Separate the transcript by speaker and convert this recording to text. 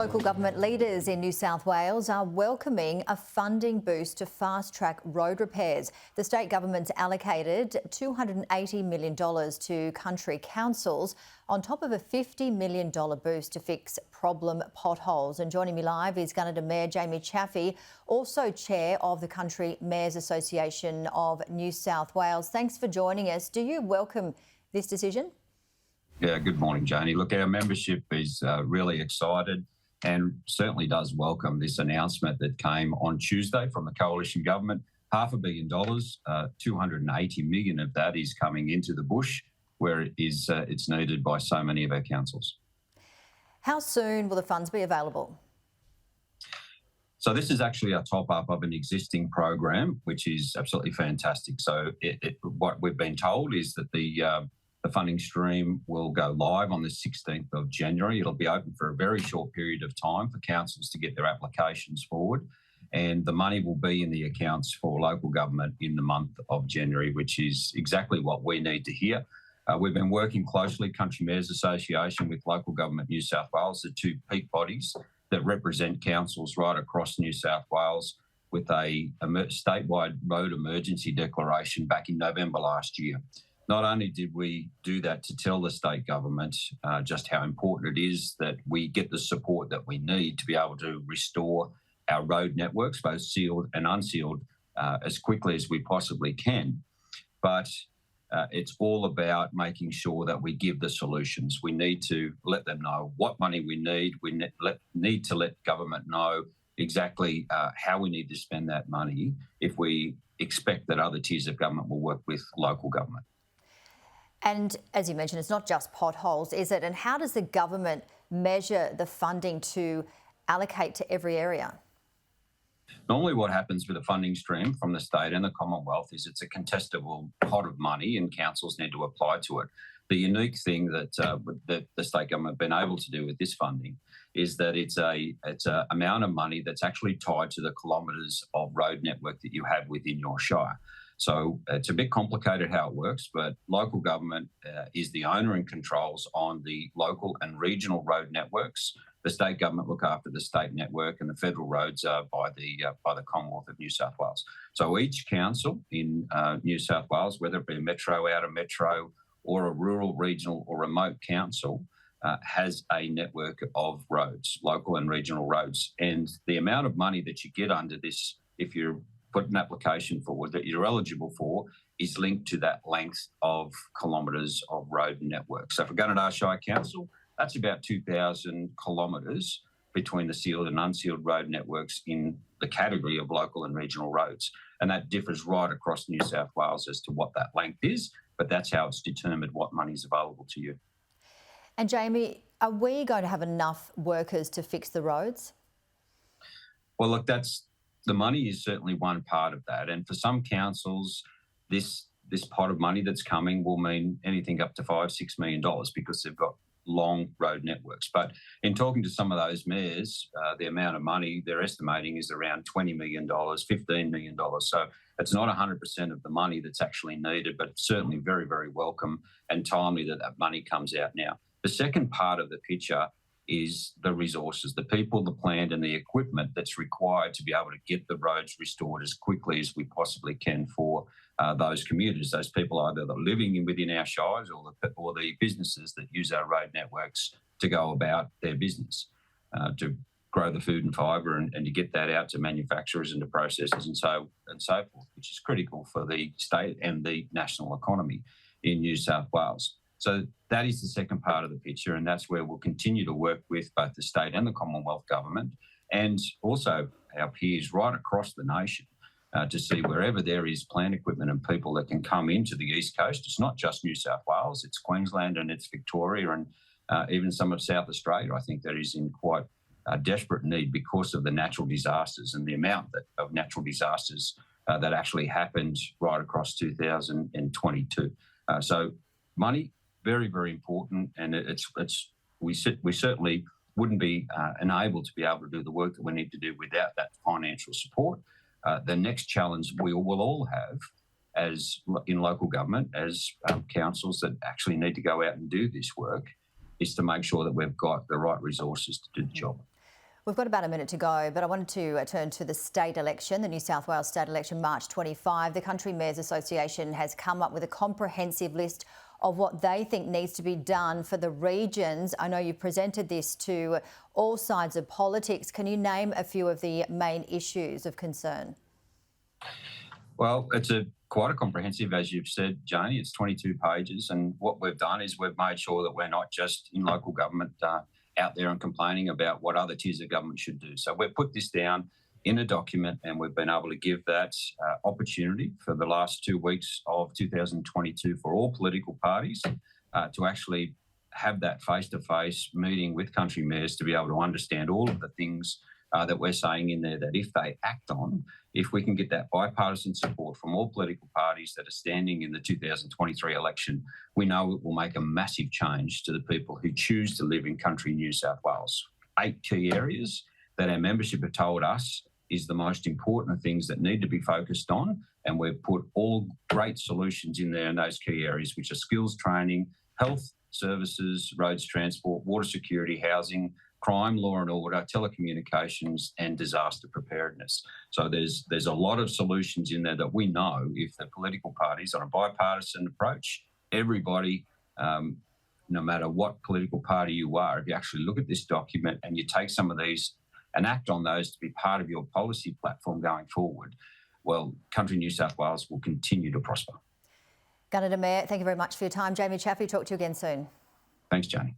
Speaker 1: Local government leaders in New South Wales are welcoming a funding boost to fast-track road repairs. The state government's allocated $280 million to country councils on top of a $50 million boost to fix problem potholes. And joining me live is Gunnedah Mayor Jamie Chaffey, also chair of the Country Mayors Association of New South Wales. Thanks for joining us. Do you welcome this decision?
Speaker 2: Yeah, good morning, Janie. Look, our membership is really excited and certainly does welcome this announcement that came on Tuesday from the coalition government. $500 million, $280 million of that is coming into the bush where it's needed by so many of our councils.
Speaker 1: How soon will the funds be available?
Speaker 2: So this is actually a top-up of an existing program, which is absolutely fantastic. So what we've been told is that the funding stream will go live on the 16th of January. It'll be open for a very short period of time for councils to get their applications forward. And the money will be in the accounts for local government in the month of January, which is exactly what we need to hear. We've been working closely, Country Mayors Association, with Local Government New South Wales, the two peak bodies that represent councils right across New South Wales, with a statewide road emergency declaration back in November last year. Not only did we do that to tell the state government just how important it is that we get the support that we need to be able to restore our road networks, both sealed and unsealed, as quickly as we possibly can. But it's all about making sure that we give the solutions. We need to let them know what money we need. We need to let government know exactly how we need to spend that money if we expect that other tiers of government will work with local government.
Speaker 1: And as you mentioned, it's not just potholes, is it? And how does the government measure the funding to allocate to every area?
Speaker 2: Normally what happens with a funding stream from the state and the Commonwealth is it's a contestable pot of money and councils need to apply to it. The unique thing that the state government have been able to do with this funding is that it's a amount of money that's actually tied to the kilometres of road network that you have within your shire. So it's a bit complicated how it works, but local government is the owner and controls on the local and regional road networks. The state government look after the state network, and the federal roads are by the Commonwealth of New South Wales. So each council in New South Wales, whether it be a metro, outer metro, or a rural, regional or remote council, has a network of roads, local and regional roads. And the amount of money that you get under this, if you put an application forward that you're eligible for, is linked to that length of kilometres of road network. So for Gunnedah Shire Council, that's about 2,000 kilometres between the sealed and unsealed road networks in the category of local and regional roads. And that differs right across New South Wales as to what that length is, but that's how it's determined what money is available to you.
Speaker 1: And Jamie, are we going to have enough workers to fix the roads?
Speaker 2: Well, look, the money is certainly one part of that. And for some councils, this pot of money that's coming will mean anything up to $5-6 million because they've got long road networks. But in talking to some of those mayors, the amount of money they're estimating is around $20 million, $15 million. So it's not 100% of the money that's actually needed, but certainly very, very welcome and timely that money comes out now. The second part of the picture is the resources, the people, the plant and the equipment that's required to be able to get the roads restored as quickly as we possibly can for those commuters, those people either that are living within our shires or the businesses that use our road networks to go about their business, to grow the food and fibre and to get that out to manufacturers and to processors and so forth, which is critical for the state and the national economy in New South Wales. So that is the second part of the picture, and that's where we'll continue to work with both the state and the Commonwealth government and also our peers right across the nation to see wherever there is plant equipment and people that can come into the East Coast. It's not just New South Wales, it's Queensland and it's Victoria and even some of South Australia. I think that is in quite a desperate need because of the natural disasters and the amount of natural disasters that actually happened right across 2022. So money, very, very important, and we certainly wouldn't be enabled to be able to do the work that we need to do without that financial support. The next challenge we will all have as in local government, as councils that actually need to go out and do this work, is to make sure that we've got the right resources to do the job.
Speaker 1: We've got about a minute to go, but I wanted to turn to the state election, the New South Wales state election, March 25. The Country Mayors Association has come up with a comprehensive list of what they think needs to be done for the regions. I know you've presented this to all sides of politics. Can you name a few of the main issues of concern?
Speaker 2: Well, it's quite a comprehensive, as you've said, Janie. It's 22 pages, and what we've done is we've made sure that we're not just in local government out there and complaining about what other tiers of government should do. So we've put this down in a document, and we've been able to give that opportunity for the last 2 weeks of 2022 for all political parties to actually have that face-to-face meeting with country mayors to be able to understand all of the things that we're saying in there that if they act on, if we can get that bipartisan support from all political parties that are standing in the 2023 election, we know it will make a massive change to the people who choose to live in country New South Wales. 8 key areas that our membership have told us is the most important things that need to be focused on, and we've put all great solutions in there in those key areas, which are skills training, health services, roads transport, water security, housing, crime, law and order, telecommunications and disaster preparedness. So there's a lot of solutions in there that we know if the political parties on a bipartisan approach, everybody, no matter what political party you are, if you actually look at this document and you take some of these and act on those to be part of your policy platform going forward, well, country New South Wales will continue to prosper.
Speaker 1: Govt Mayor, thank you very much for your time. Jamie Chaffey, talk to you again soon.
Speaker 2: Thanks, Janie.